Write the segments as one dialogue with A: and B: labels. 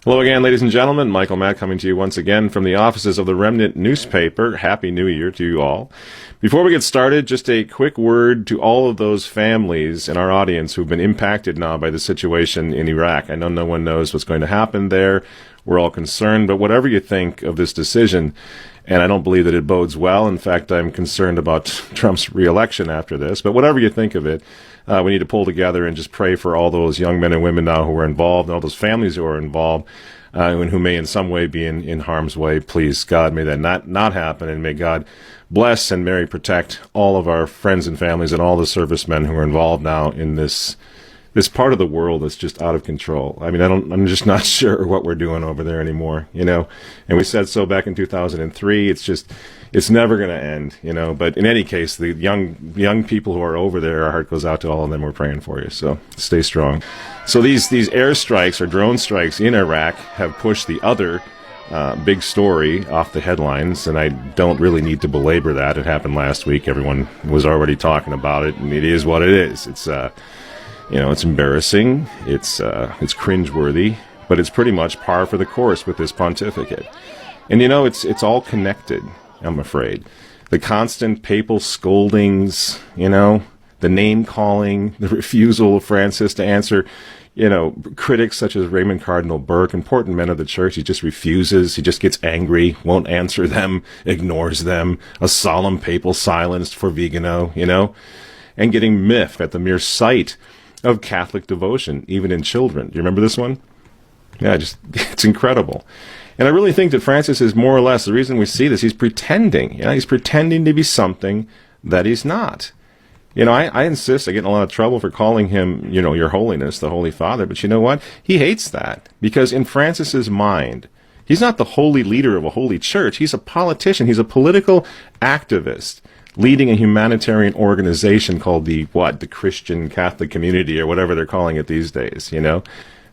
A: Hello again, ladies and gentlemen. Michael Matt coming to you once again from the offices of the Remnant newspaper. Happy New Year to you all. Before we get started, just a quick word to all of those families in our audience who've been impacted now by the situation in Iraq. I know no one knows what's going to happen there. We're all concerned, but whatever you think of this decision, and I don't believe that it bodes well. In fact, I'm concerned about Trump's re-election after this, but whatever you think of it, we need to pull together and just pray for all those young men and women now who are involved, and all those families who are involved, and who may in some way be in harm's way. Please, God, may that not happen, and may God bless and may protect all of our friends and families and all the servicemen who are involved now in this part of the world that's just out of control. I mean, I'm just not sure what we're doing over there anymore, you know. And we said so back in 2003. It's never going to end, you know. But in any case, the young people who are over there, our heart goes out to all of them. We're praying for you, so stay strong. So these airstrikes or drone strikes in Iraq have pushed the other big story off the headlines, and I don't really need to belabor that. It happened last week. Everyone was already talking about it, and it is what it is. It's you know, it's embarrassing, it's cringeworthy, but it's pretty much par for the course with this pontificate. And you know, it's all connected, I'm afraid. The constant papal scoldings, you know, the name-calling, the refusal of Francis to answer, you know, critics such as Raymond Cardinal Burke, important men of the church. He just refuses, he just gets angry, won't answer them, ignores them, a solemn papal silence for Vigano, you know, and getting miffed at the mere sight of Catholic devotion, even in children. Do you remember this one? Yeah, it's incredible. And I really think that Francis is more or less, the reason we see this, he's pretending. You know, he's pretending to be something that he's not. You know, I insist, I get in a lot of trouble for calling him, you know, Your Holiness, the Holy Father, but you know what? He hates that, because in Francis's mind, he's not the holy leader of a holy church. He's a politician. He's a political activist, leading a humanitarian organization called the Christian Catholic Community, or whatever they're calling it these days, you know?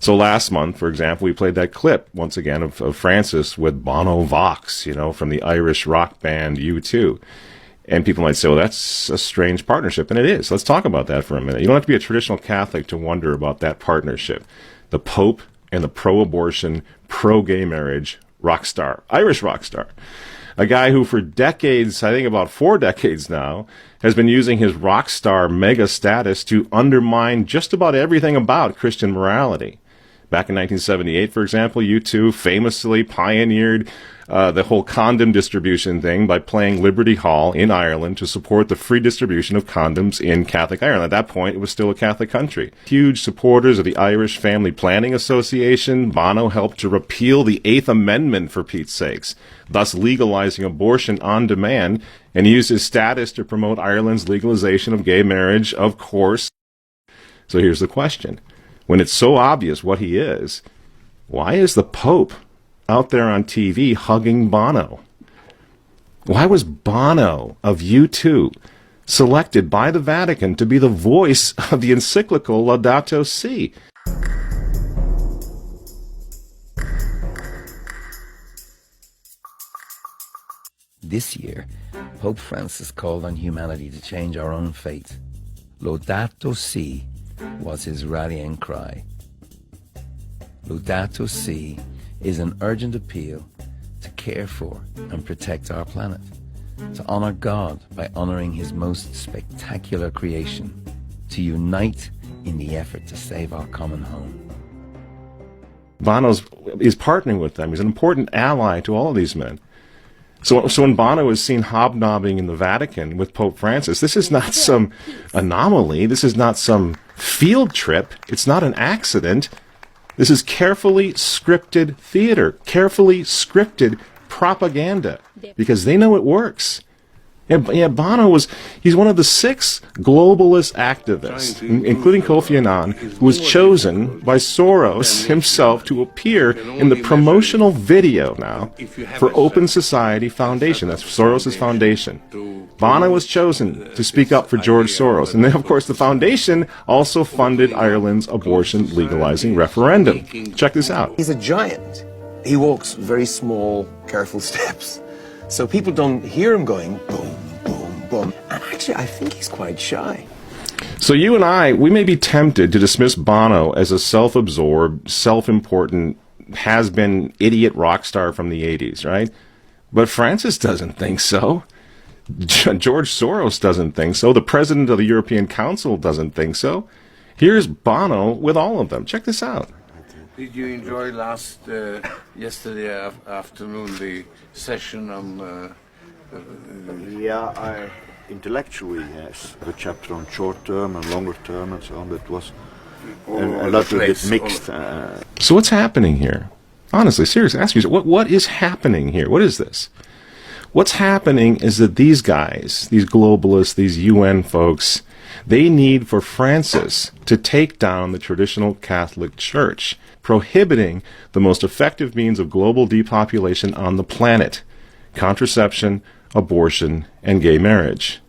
A: So last month, for example, we played that clip, once again, of Francis with Bono Vox, you know, from the Irish rock band U2. And people might say, well, that's a strange partnership, and it is. Let's talk about that for a minute. You don't have to be a traditional Catholic to wonder about that partnership. The Pope and the pro-abortion, pro-gay marriage rock star, Irish rock star. A guy who for decades, I think about 4 decades now, has been using his rock star mega status to undermine just about everything about Christian morality. Back in 1978, for example, U2 famously pioneered the whole condom distribution thing by playing Liberty Hall in Ireland to support the free distribution of condoms in Catholic Ireland. At that point, it was still a Catholic country. Huge supporters of the Irish Family Planning Association, Bono helped to repeal the 8th Amendment, for Pete's sakes, thus legalizing abortion on demand, and used his status to promote Ireland's legalization of gay marriage, of course. So here's the question. When it's so obvious what he is, why is the Pope out there on TV hugging Bono? Why was Bono of U2 selected by the Vatican to be the voice of the encyclical Laudato Si?
B: This year, Pope Francis called on humanity to change our own fate. Laudato Si was his rallying cry. Laudato Si is an urgent appeal to care for and protect our planet, to honor God by honoring his most spectacular creation, to unite in the effort to save our common home.
A: Bono is partnering with them. He's an important ally to all of these men. So when Bono is seen hobnobbing in the Vatican with Pope Francis, this is not some anomaly. This is not some field trip. It's not an accident. This is carefully scripted theater, carefully scripted propaganda, because they know it works. Yeah, Bono he's one of the 6 globalist activists, including Kofi Annan, who was chosen by Soros himself to appear in the promotional video now for Open Society Foundation. That's Soros' foundation. Bono was chosen to speak up for George Soros. And then, of course, the foundation also funded Ireland's abortion legalizing referendum. Check this out.
C: He's a giant. He walks very small, careful steps. So people don't hear him going boom, boom, boom. And actually, I think he's quite shy.
A: So you and I, we may be tempted to dismiss Bono as a self-absorbed, self-important has-been idiot rock star from the 80s, right? But Francis doesn't think so. George Soros doesn't think so. The president of the European Council doesn't think so. Here's Bono with all of them. Check this out.
D: Did you enjoy yesterday afternoon the session on?
E: Intellectually, yes. The chapter on short term and longer term and so on. That was a little bit mixed.
A: So what's happening here? Honestly, seriously, ask yourself, what is happening here? What is this? What's happening is that these guys, these globalists, these UN folks, they need for Francis to take down the traditional Catholic Church, prohibiting the most effective means of global depopulation on the planet: contraception, abortion, and gay marriage.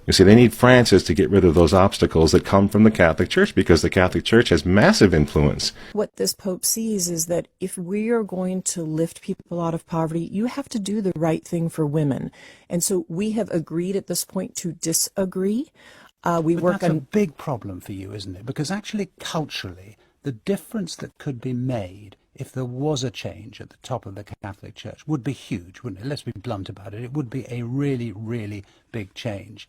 A: You see, they need Francis to get rid of those obstacles that come from the Catholic Church, because the Catholic Church has massive influence.
F: What this Pope sees is that if we are going to lift people out of poverty, you have to do the right thing for women. And so we have agreed at this point to disagree. But
G: that's a big problem for you, isn't it? Because actually, culturally, the difference that could be made if there was a change at the top of the Catholic Church would be huge, wouldn't it? Let's be blunt about it. It would be a really, really big change.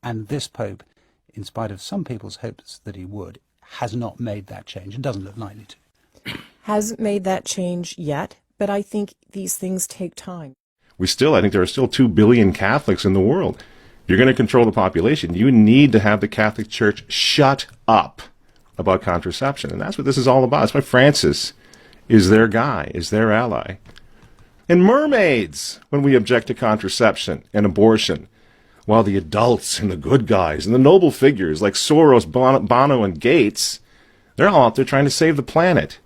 G: And this Pope, in spite of some people's hopes that he would, has not made that change and doesn't look likely to.
F: Hasn't made that change yet, but I think these things take time.
A: I think there are still 2 billion Catholics in the world. If you're going to control the population, you need to have the Catholic Church shut up about contraception. And that's what this is all about. That's why Francis is their guy, is their ally. And mermaids, when we object to contraception and abortion, while the adults and the good guys and the noble figures like Soros, Bono, and Gates, they're all out there trying to save the planet.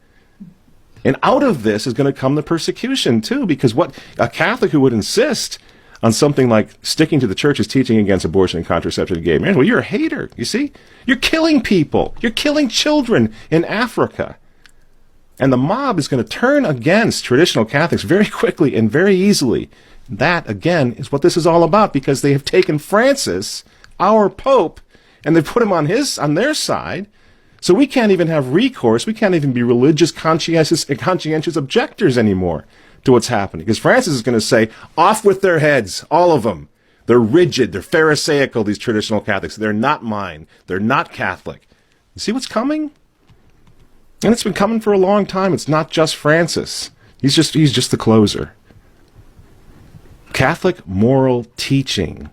A: And out of this is going to come the persecution, too, because what a Catholic who would insist on something like sticking to the Church's teaching against abortion and contraception and gay marriage, well, you're a hater, you see? You're killing people. You're killing children in Africa. And the mob is going to turn against traditional Catholics very quickly and very easily. That, again, is what this is all about, because they have taken Francis, our Pope, and they've put him on their side, so we can't even have recourse. We can't even be religious, conscientious objectors anymore to what's happening, because Francis is going to say, off with their heads, all of them. They're rigid, they're Pharisaical, these traditional Catholics. They're not mine. They're not Catholic. You see what's coming? And it's been coming for a long time. It's not just Francis. He's just the closer. Catholic moral teaching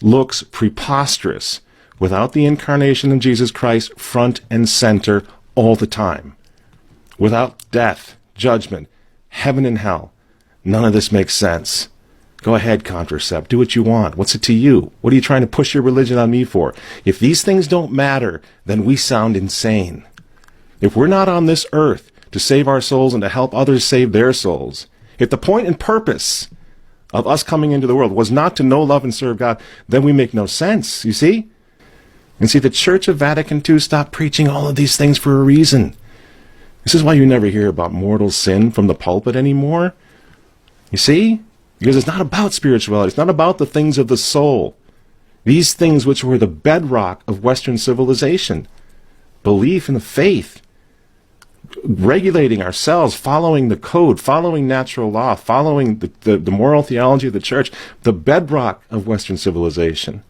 A: looks preposterous without the incarnation of Jesus Christ front and center all the time. Without death, judgment, heaven and hell, none of this makes sense. Go ahead, contracept. Do what you want. What's it to you? What are you trying to push your religion on me for? If these things don't matter, then we sound insane. If we're not on this earth to save our souls and to help others save their souls, if the point and purpose of us coming into the world was not to know, love, and serve God, then we make no sense, you see? And see, the Church of Vatican II stopped preaching all of these things for a reason. This is why you never hear about mortal sin from the pulpit anymore. You see? Because it's not about spirituality. It's not about the things of the soul. These things which were the bedrock of Western civilization. Belief in the faith. Regulating ourselves, following the code, following natural law, following the moral theology of the Church, the bedrock of Western civilization.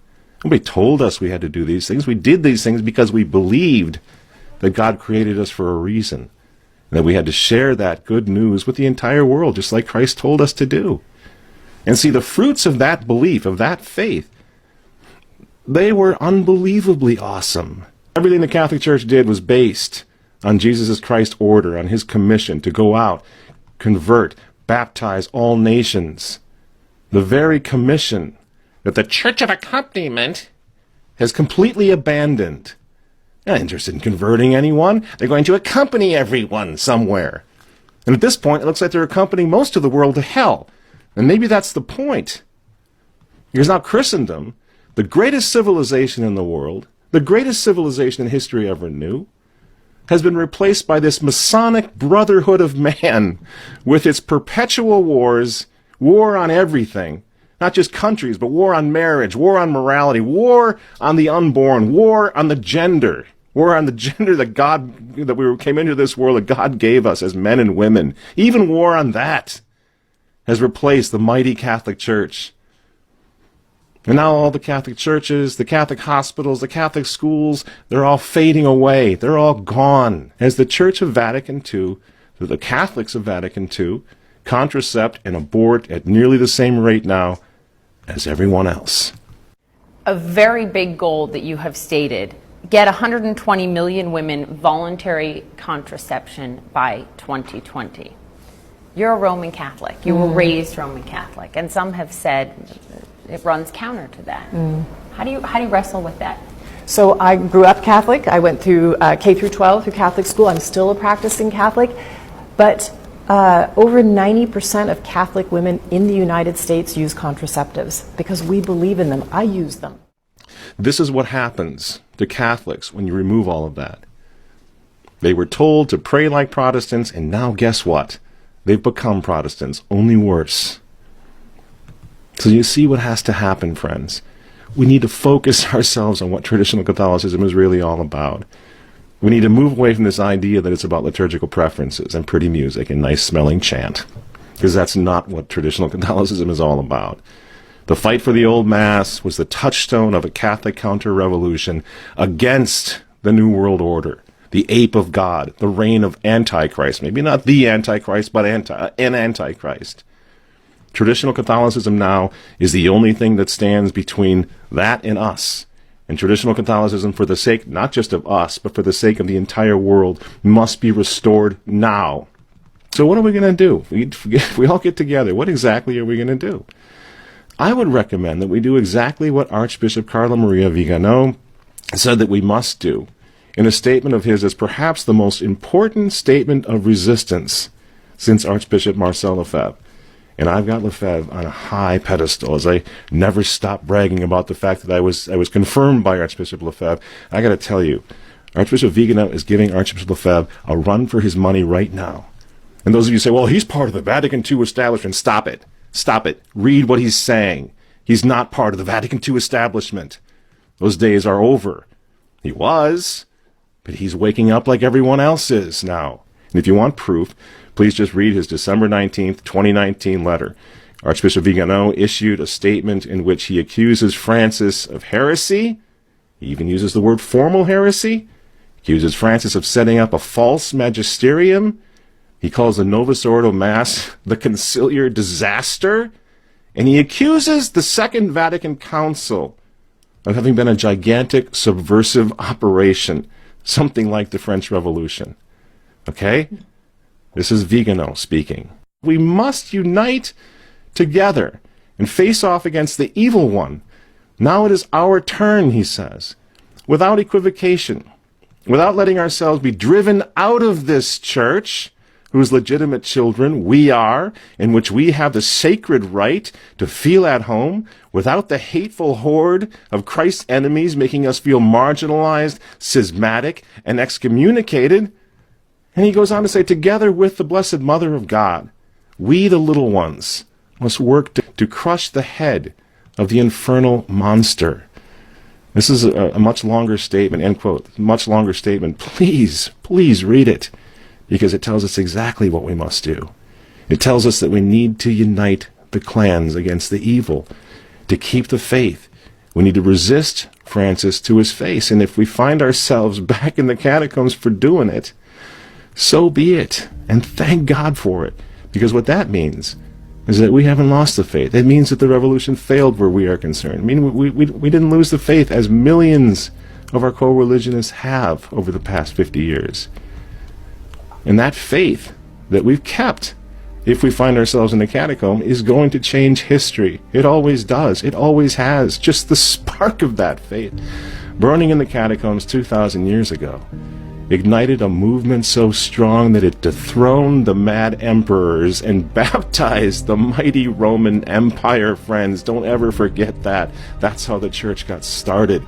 A: Nobody told us we had to do these things. We did these things because we believed that God created us for a reason, and that we had to share that good news with the entire world, just like Christ told us to do. And see, the fruits of that belief, of that faith, they were unbelievably awesome. Everything the Catholic Church did was based on Jesus Christ's order, on his commission to go out, convert, baptize all nations. The very commission that the Church of Accompaniment has completely abandoned. They're not interested in converting anyone. They're going to accompany everyone somewhere. And at this point, it looks like they're accompanying most of the world to hell. And maybe that's the point. Because now Christendom, the greatest civilization in the world, the greatest civilization in history ever knew, has been replaced by this Masonic brotherhood of man with its perpetual wars, war on everything, not just countries, but war on marriage, war on morality, war on the unborn, war on the gender, War on the gender that we came into this world that God gave us as men and women. Even war on that has replaced the mighty Catholic Church. And now all the Catholic churches, the Catholic hospitals, the Catholic schools, they're all fading away. They're all gone. As the Church of Vatican II, the Catholics of Vatican II, contracept and abort at nearly the same rate now as everyone else.
H: A very big goal that you have stated, get 120 million women voluntary contraception by 2020. You're a Roman Catholic. You were raised Roman Catholic, and some have said it runs counter to that. How do you wrestle with that?
F: So I grew up Catholic. I went through K through 12 through Catholic school. I'm still a practicing Catholic, but over 90% of Catholic women in the United States use contraceptives because we believe in them. I use them.
A: This is what happens to Catholics when you remove all of that. They were told to pray like Protestants, and now guess what? They've become Protestants, only worse. So you see what has to happen, friends. We need to focus ourselves on what traditional Catholicism is really all about. We need to move away from this idea that it's about liturgical preferences and pretty music and nice-smelling chant, because that's not what traditional Catholicism is all about. The fight for the old Mass was the touchstone of a Catholic counter-revolution against the New World Order, the ape of God, the reign of Antichrist. Maybe not the Antichrist, but an Antichrist. Traditional Catholicism now is the only thing that stands between that and us. And traditional Catholicism, for the sake not just of us, but for the sake of the entire world, must be restored now. So what are we going to do? If we all get together, what exactly are we going to do? I would recommend that we do exactly what Archbishop Carlo Maria Vigano said that we must do, in a statement of his as perhaps the most important statement of resistance since Archbishop Marcel Lefebvre. And I've got Lefebvre on a high pedestal, as I never stop bragging about the fact that I was confirmed by Archbishop Lefebvre. I got to tell you, Archbishop Vigano is giving Archbishop Lefebvre a run for his money right now. And those of you say, well, he's part of the Vatican II establishment. Stop it. Stop it. Read what he's saying. He's not part of the Vatican II establishment. Those days are over. He was, but he's waking up like everyone else is now. And if you want proof, please just read his December 19th, 2019 letter. Archbishop Vigano issued a statement in which he accuses Francis of heresy. He even uses the word formal heresy. Accuses Francis of setting up a false magisterium. He calls the Novus Ordo Mass the conciliar disaster. And he accuses the Second Vatican Council of having been a gigantic subversive operation, something like the French Revolution. Okay? This is Vigano speaking. We must unite together and face off against the evil one. Now it is our turn, he says, without equivocation, without letting ourselves be driven out of this church, whose legitimate children we are, in which we have the sacred right to feel at home, without the hateful horde of Christ's enemies making us feel marginalized, schismatic, and excommunicated. And he goes on to say, together with the Blessed Mother of God, we, the little ones, must work to crush the head of the infernal monster. This is a much longer statement, end quote, much longer statement. Please, please read it, because it tells us exactly what we must do. It tells us that we need to unite the clans against the evil, to keep the faith. We need to resist Francis to his face, and if we find ourselves back in the catacombs for doing it, so be it, and thank God for it, because what that means is that we haven't lost the faith. It means that the revolution failed where we are concerned. I mean, we didn't lose the faith as millions of our co-religionists have over the past 50 years. And that faith that we've kept, if we find ourselves in the catacomb, is going to change history. It always does. It always has. Just the spark of that faith, burning in the catacombs 2,000 years ago, ignited a movement so strong that it dethroned the mad emperors and baptized the mighty Roman Empire, friends. Don't ever forget that. That's how the church got started.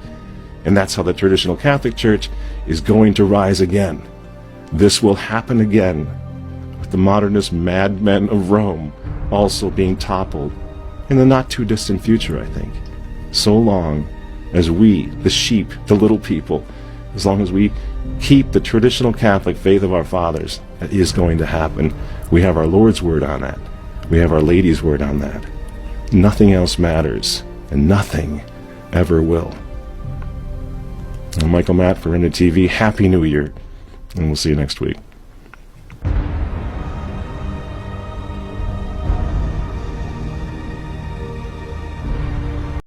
A: And that's how the traditional Catholic Church is going to rise again. This will happen again, with the modernist madmen of Rome also being toppled in the not-too-distant future, I think. So long as we, the sheep, the little people, as long as we keep the traditional Catholic faith of our fathers, that is going to happen. We have our Lord's word on that. We have our Lady's word on that. Nothing else matters, and nothing ever will. I'm Michael Matt for Remnant TV. Happy New Year, and we'll see you next week.